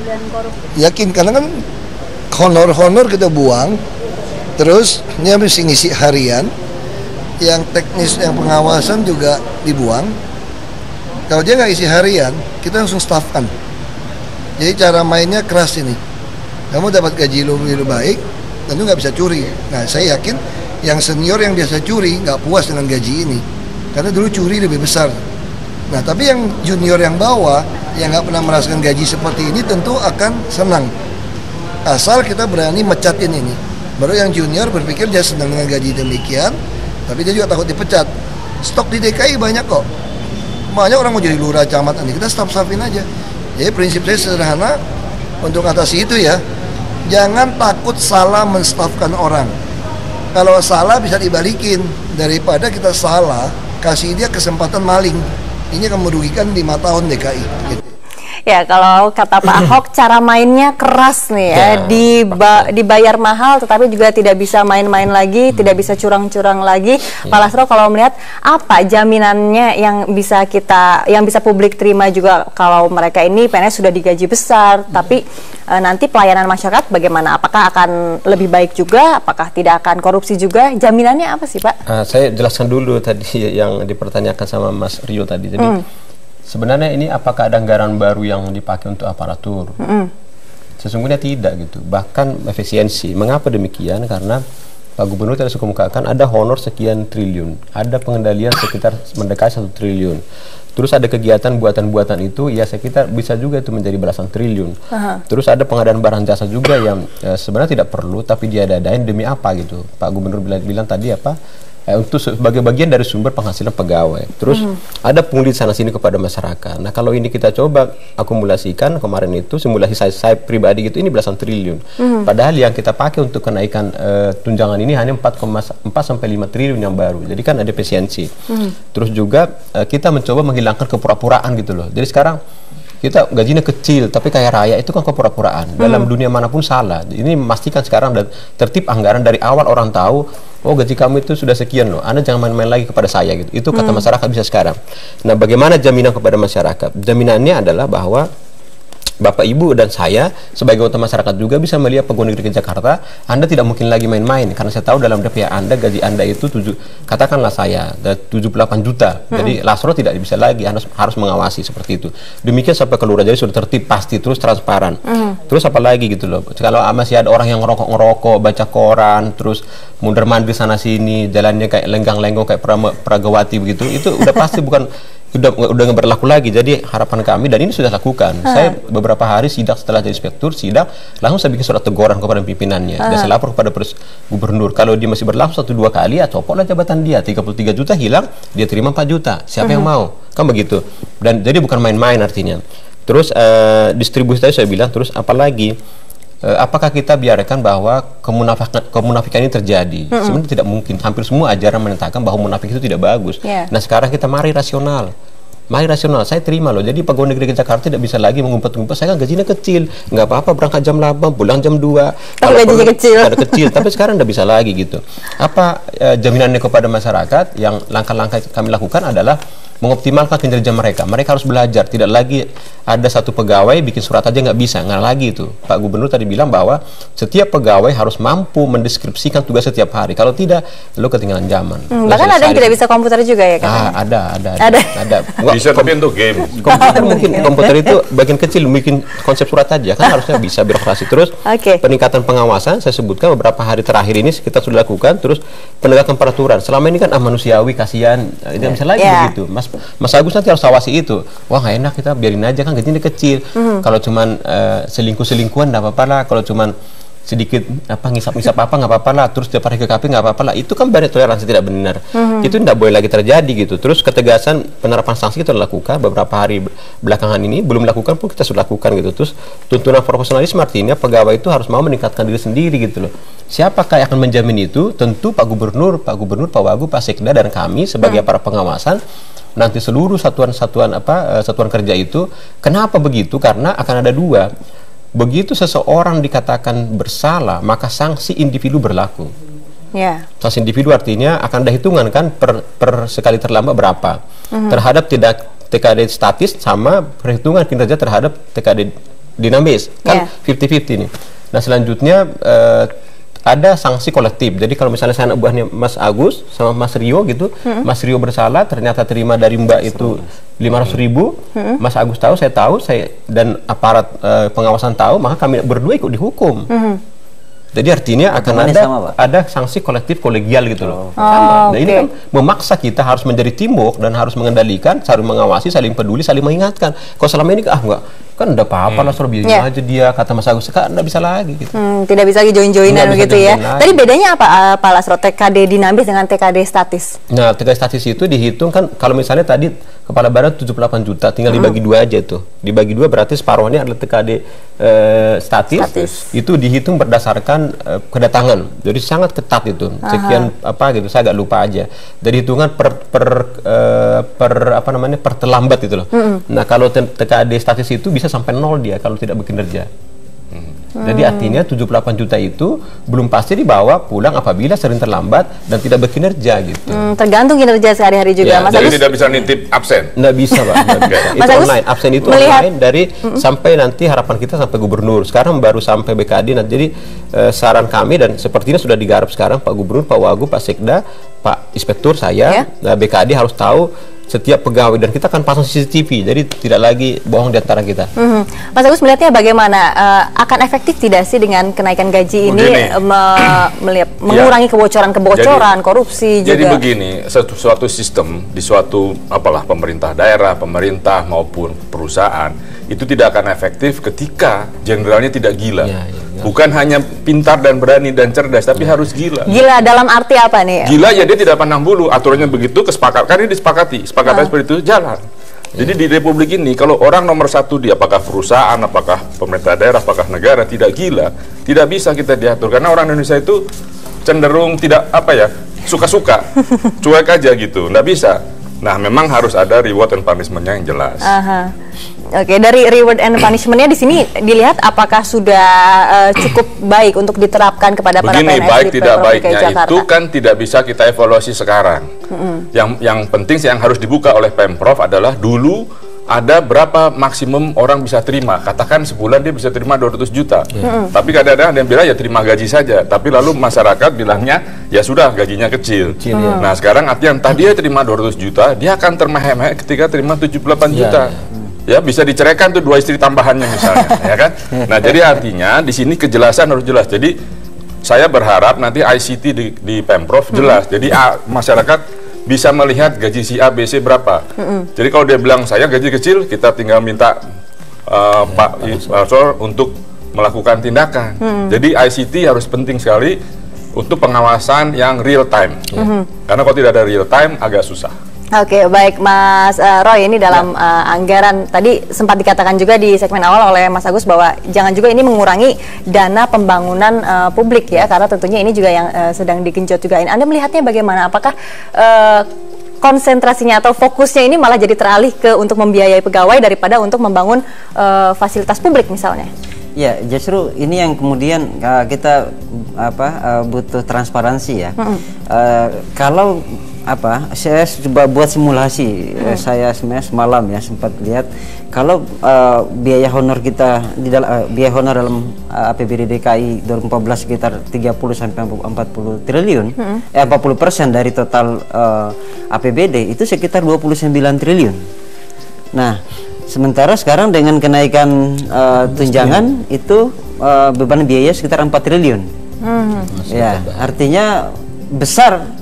dan korupsi? Yakin, karena kan honor kita buang, terus dia mesti ngisi harian, yang teknis, yang pengawasan juga dibuang. Kalau dia nggak isi harian, kita langsung staffkan. Jadi cara mainnya keras ini. Kamu dapat gaji lebih baik, tentu nggak bisa curi. Nah, saya yakin yang senior yang biasa curi nggak puas dengan gaji ini, karena dulu curi lebih besar. Nah, tapi yang junior yang bawah, yang nggak pernah merasakan gaji seperti ini, tentu akan senang. Asal kita berani mecatin ini. Baru yang junior berpikir dia senang dengan gaji demikian, tapi dia juga takut dipecat. Stok di DKI banyak kok. Banyak orang mau jadi lurah, camat, ini kita staff-staffin aja. Jadi prinsip saya sederhana untuk atasi itu ya. Jangan takut salah menstaffkan orang. Kalau salah bisa dibalikin, daripada kita salah kasih dia kesempatan maling. Ini akan merugikan 5 tahun DKI. Gitu. Ya, kalau kata Pak Ahok, cara mainnya keras nih ya, dibayar mahal, tetapi juga tidak bisa main-main lagi, tidak bisa curang-curang lagi. Pak Lasro, kalau melihat apa jaminannya yang bisa publik terima juga kalau mereka ini PNS sudah digaji besar, tapi nanti pelayanan masyarakat bagaimana? Apakah akan lebih baik juga? Apakah tidak akan korupsi juga? Jaminannya apa sih, Pak? Saya jelaskan dulu tadi yang dipertanyakan sama Mas Rio tadi. Jadi sebenarnya ini apakah ada anggaran baru yang dipakai untuk aparatur? Sesungguhnya tidak gitu. Bahkan efisiensi. Mengapa demikian? Karena Pak Gubernur tadi suka kemukakan ada honor sekian triliun, ada pengendalian sekitar mendekati 1 triliun. Terus ada kegiatan buatan-buatan itu ya sekitar bisa juga itu menjadi belasan triliun. Terus ada pengadaan barang jasa juga yang sebenarnya tidak perlu tapi dia dadain demi apa gitu. Pak Gubernur bilang tadi apa? Untuk sebagai bagian dari sumber penghasilan pegawai. Terus ada pungli sana sini kepada masyarakat. Nah, kalau ini kita coba akumulasikan kemarin itu simulasi saya pribadi gitu ini belasan triliun. Padahal yang kita pakai untuk kenaikan tunjangan ini hanya 4,4 sampai 5 triliun yang baru. Jadi kan ada efisiensi. Terus juga kita mencoba menghilangkan kepura-puraan gitu loh. Jadi sekarang kita gajinya kecil tapi kaya raya itu kan kepura-puraan. Dalam dunia manapun salah. Ini memastikan sekarang dan tertib anggaran dari awal orang tahu, oh gaji kamu itu sudah sekian loh, Anda jangan main-main lagi kepada saya gitu. Itu kata masyarakat bisa sekarang. Nah, bagaimana jaminan kepada masyarakat? Jaminannya adalah bahwa Bapak Ibu dan saya sebagai anggota masyarakat juga bisa melihat pegawai negeri Jakarta, Anda tidak mungkin lagi main-main karena saya tahu dalam DPA Anda gaji Anda itu katakanlah saya 78 juta. Jadi Lasro tidak bisa lagi, Anda harus mengawasi seperti itu. Demikian sampai keluar jadi sudah tertib pasti terus transparan. Terus apa lagi gitu loh. Kalau masih ada orang yang ngerokok, baca koran, terus mundur-mandir sana sini, jalannya kayak lenggang-lenggong kayak Pragawati begitu, itu udah pasti udah nggak berlaku lagi. Jadi harapan kami dan ini sudah lakukan. Saya beberapa hari setelah jadi inspektur langsung saya bikin surat teguran kepada pimpinannya dan saya lapor kepada gubernur. Kalau dia masih berlangsung 1-2 kali ya copotlah jabatan dia. 33 juta hilang, dia terima 4 juta. Siapa yang mau? Kan begitu. Dan jadi bukan main-main artinya. Terus distribusi tadi saya bilang, terus apalagi apakah kita biarkan bahwa kemunafikan ini terjadi? Sebenarnya tidak mungkin. Hampir semua ajaran menyatakan bahwa munafik itu tidak bagus. Nah, sekarang kita mari rasional. Saya terima loh. Jadi pegawai negeri Jakarta tidak bisa lagi mengumpet-ngumpet. Saya kan gajinya kecil, nggak apa-apa berangkat jam 8, pulang jam 2. Kalau gajinya kecil. Tapi sekarang nggak bisa lagi gitu. Apa jaminannya kepada masyarakat? Yang langkah-langkah kami lakukan adalah mengoptimalkan kinerja mereka. Mereka harus belajar. Tidak lagi ada satu pegawai bikin surat aja nggak bisa. Nggak lagi itu. Pak Gubernur tadi bilang bahwa setiap pegawai harus mampu mendeskripsikan tugas setiap hari. Kalau tidak, lo ketinggalan zaman. Bahkan ada yang tidak bisa komputer juga ya kan? Ada. Bisa tapi untuk game. Komputer mungkin. Komputer itu bagian kecil bikin konsep surat aja. Kan harusnya bisa birokrasi. Terus peningkatan pengawasan saya sebutkan beberapa hari terakhir ini kita sudah lakukan. Terus penegakan peraturan. Selama ini kan manusiawi, kasihan. Tidak bisa lagi begitu. Mas Agus nanti harus awasi itu. Wah nggak enak kita biarin aja kan gajinya kecil. Kalau cuman selingkuh-selingkuhan nggak apa-apa lah. Kalau cuman sedikit ngisap-ngisap nggak apa-apa lah. Terus tiap hari ke KP nggak apa-apa lah. Itu kan banyak toleransi tidak benar. Itu tidak boleh lagi terjadi gitu. Terus ketegasan penerapan sanksi kita lakukan beberapa hari belakangan ini. Belum lakukan pun kita sudah lakukan gitu. Terus tuntunan profesionalisme artinya pegawai itu harus mau meningkatkan diri sendiri gitu loh. Siapakah yang akan menjamin itu? Tentu Pak Gubernur, Pak Wagub, Pak Sekda dan kami sebagai para pengawasan. Nanti seluruh satuan kerja itu. Kenapa begitu? Karena akan ada 2. Begitu seseorang dikatakan bersalah, maka sanksi individu berlaku. Sanksi individu artinya akan ada hitungan kan per sekali terlambat berapa. Terhadap tidak TKD statis sama perhitungan kinerja terhadap TKD dinamis kan 50-50 nih. Nah selanjutnya ada sanksi kolektif. Jadi kalau misalnya saya anak buahnya Mas Agus sama Mas Rio gitu, Mas Rio bersalah, ternyata terima dari Mbak itu 500.000, Mas Agus tahu, saya tahu, dan aparat pengawasan tahu, maka kami berdua ikut dihukum. Jadi artinya akan ada sanksi kolektif kolegial gitu loh. Sama. Nah ini kan memaksa kita harus menjadi teamwork dan harus mengendalikan, saling mengawasi, saling peduli, saling mengingatkan. Kalau selama ini enggak, kan udah apa-apa lah, suruh biarin aja dia, kata Mas Agus, kan enggak bisa lagi gitu. Tidak bisa lagi join-joinan begitu ya. Tadi bedanya apa Pak Lasro, TKD dinamis dengan TKD statis? Nah TKD statis itu dihitung kan, kalau misalnya tadi kepala barat 78 juta, tinggal dibagi 2 aja tuh. Dibagi 2 berarti separuhnya adalah TKD statis. Itu dihitung berdasarkan kedatangan. Jadi sangat ketat itu. Sekian apa gitu, saya agak lupa aja. Dari hitungan per terlambat gitu loh. Nah, kalau TKD statis itu bisa sampai 0 dia kalau tidak bekinerja. Jadi artinya 78 juta itu belum pasti dibawa pulang apabila sering terlambat dan tidak bekinerja gitu. Tergantung kinerja sehari-hari juga. Mas jadi tidak bisa nitip absen? Nggak bisa Pak. Itu online. Absen itu online dari sampai nanti harapan kita sampai gubernur. Sekarang baru sampai BKD. Nah, jadi saran kami dan sepertinya sudah digarap sekarang Pak Gubernur, Pak Wagub, Pak Sekda, Pak Inspektur, saya, BKD harus tahu setiap pegawai, dan kita akan pasang CCTV, jadi tidak lagi bohong di antara kita. Mas Agus melihatnya bagaimana? Akan efektif tidak sih dengan kenaikan gaji ini mengurangi kebocoran, korupsi juga? Jadi begini, suatu sistem di suatu pemerintah daerah, pemerintah maupun perusahaan itu tidak akan efektif ketika jenderalnya tidak gila. Bukan hanya pintar dan berani dan cerdas, tapi harus gila. Gila dalam arti apa nih? Gila ya dia tidak pandang bulu, aturannya begitu, kesepakatan ini disepakati, sepakatan seperti itu jalan. Jadi di Republik ini kalau orang nomor satu di apakah perusahaan, apakah pemerintah daerah, apakah negara tidak gila, tidak bisa kita diatur karena orang Indonesia itu cenderung tidak suka-suka, cuek aja gitu, nggak bisa. Nah memang harus ada reward and punishment-nya yang jelas. Oke, dari reward and punishment-nya di sini dilihat apakah sudah cukup baik untuk diterapkan kepada para PNS. Begini, baik tidak baiknya itu kan tidak bisa kita evaluasi sekarang. Yang penting yang harus dibuka oleh Pemprov adalah dulu ada berapa maksimum orang bisa terima. Katakan sebulan dia bisa terima 200 juta. Tapi kadang-kadang ada yang bilang ya terima gaji saja. Tapi lalu masyarakat bilangnya ya sudah gajinya kecil. Nah sekarang artinya entah dia terima 200 juta, dia akan termehek ketika terima 78 juta. Ya bisa diceraikan tuh 2 istri tambahannya misalnya, ya kan? Nah jadi artinya di sini kejelasan harus jelas. Jadi saya berharap nanti ICT di Pemprov jelas. Jadi masyarakat bisa melihat gaji si A, B, C berapa. Jadi kalau dia bilang saya gaji kecil, kita tinggal minta Pak Inspektur untuk melakukan tindakan. Jadi ICT harus penting sekali untuk pengawasan yang real time. Karena kalau tidak ada real time agak susah. Oke, baik Mas Roy, ini dalam anggaran tadi sempat dikatakan juga di segmen awal oleh Mas Agus bahwa jangan juga ini mengurangi dana pembangunan publik ya, karena tentunya ini juga yang sedang digenjot juga. Anda melihatnya bagaimana? Apakah konsentrasinya atau fokusnya ini malah jadi teralih ke untuk membiayai pegawai daripada untuk membangun fasilitas publik misalnya? Ya, justru ini yang kemudian kita butuh transparansi ya. Kalau saya coba buat simulasi, saya sebenarnya semalam ya sempat lihat kalau biaya honor kita di dalam biaya honor dalam APBD DKI 2014 sekitar 30 sampai 40 triliun, 40% dari total APBD itu sekitar 29 triliun. Nah, sementara sekarang dengan kenaikan tunjangan itu beban biaya sekitar 4 triliun. Ya, artinya besar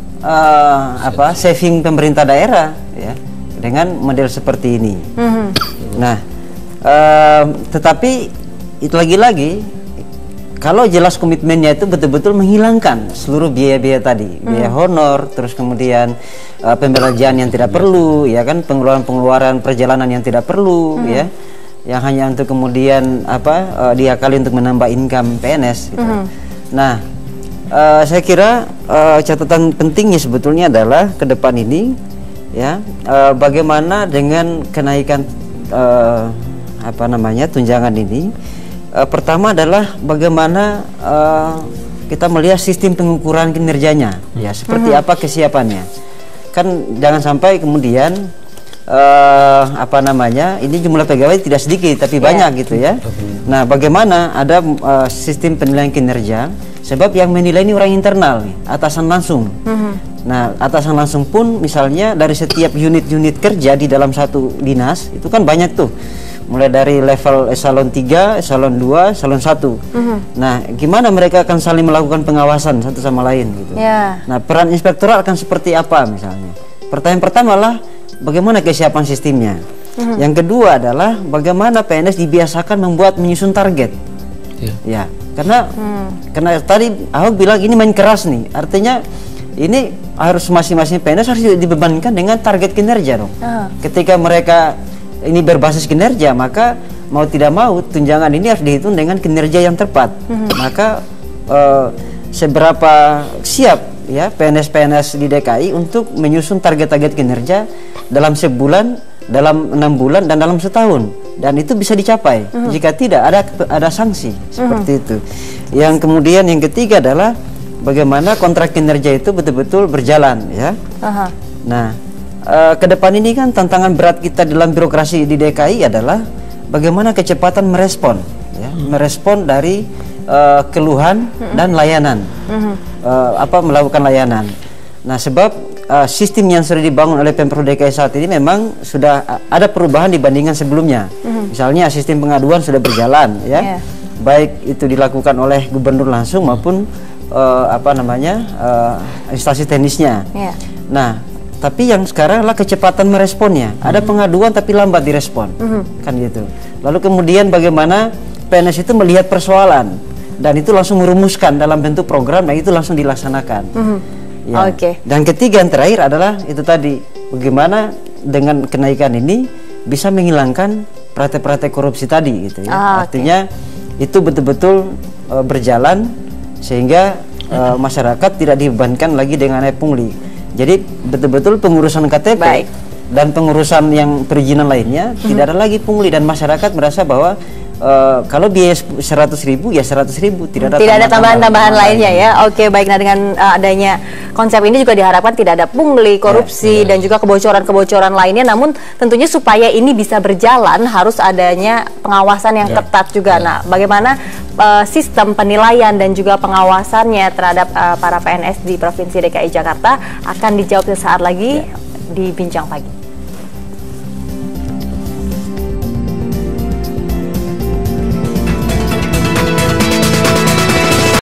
saving pemerintah daerah ya dengan model seperti ini. Nah, tetapi itu lagi-lagi kalau jelas komitmennya itu betul-betul menghilangkan seluruh biaya-biaya tadi, biaya honor, terus kemudian pembelajaran yang tidak perlu, ya kan, pengeluaran-pengeluaran perjalanan yang tidak perlu, ya, yang hanya untuk kemudian diakali untuk menambah income PNS. Gitu. Nah, saya kira catatan pentingnya sebetulnya adalah ke depan ini, ya, bagaimana dengan kenaikan tunjangan ini. Pertama adalah bagaimana kita melihat sistem pengukuran kinerjanya, ya, seperti apa kesiapannya. Kan jangan sampai kemudian apa namanya, ini jumlah pegawai tidak sedikit tapi banyak gitu ya. Nah, bagaimana ada sistem penilaian kinerja, sebab yang menilai ini orang internal nih, atasan langsung. Nah, atasan langsung pun misalnya dari setiap unit-unit kerja di dalam satu dinas itu kan banyak tuh, mulai dari level eselon 3, eselon 2, eselon 1. Nah, gimana mereka akan saling melakukan pengawasan satu sama lain gitu. Nah, peran inspektorat akan seperti apa misalnya? Pertanyaan pertama adalah bagaimana kesiapan sistemnya. Yang kedua adalah bagaimana PNS dibiasakan menyusun target. Ya, karena tadi Ahok bilang ini main keras nih. Artinya ini harus masing-masing PNS harus dibebankan dengan target kinerja dong. Ketika mereka ini berbasis kinerja, maka mau tidak mau tunjangan ini harus dihitung dengan kinerja yang tepat. Maka seberapa siap ya PNS-PNS di DKI untuk menyusun target-target kinerja dalam sebulan, dalam 6 bulan, dan dalam setahun, dan itu bisa dicapai. Jika tidak, ada sanksi seperti itu. Yang kemudian yang ketiga adalah bagaimana kontrak kinerja itu betul-betul berjalan ya. Nah, ke depan ini kan tantangan berat kita dalam birokrasi di DKI adalah bagaimana kecepatan merespon ya, merespon dari keluhan dan layanan, melakukan layanan. Nah, sebab sistem yang sudah dibangun oleh Pemprov DKI saat ini memang sudah ada perubahan dibandingkan sebelumnya. Misalnya sistem pengaduan sudah berjalan ya, baik itu dilakukan oleh gubernur langsung maupun instansi teknisnya. Nah, tapi yang sekarang adalah kecepatan meresponnya. Ada pengaduan tapi lambat direspon, kan gitu. Lalu kemudian bagaimana PNS itu melihat persoalan dan itu langsung merumuskan dalam bentuk program, dan itu langsung dilaksanakan. Ya. Dan ketiga yang terakhir adalah itu tadi, bagaimana dengan kenaikan ini bisa menghilangkan praktek-praktek korupsi tadi gitu ya. Artinya itu betul-betul berjalan sehingga masyarakat tidak dibebankan lagi dengan pungli. Jadi betul-betul pengurusan KTP dan pengurusan yang perizinan lainnya tidak ada lagi pungli, dan masyarakat merasa bahwa kalau biaya 100.000 ya 100.000, tidak ada tambahan-tambahan lainnya ya. Baik. Nah, dengan adanya konsep ini juga diharapkan tidak ada pungli, korupsi, dan juga kebocoran-kebocoran lainnya. Namun tentunya supaya ini bisa berjalan harus adanya pengawasan yang ketat juga. Nah, bagaimana sistem penilaian dan juga pengawasannya terhadap para PNS di Provinsi DKI Jakarta akan dijawab sesaat lagi di Bincang Pagi.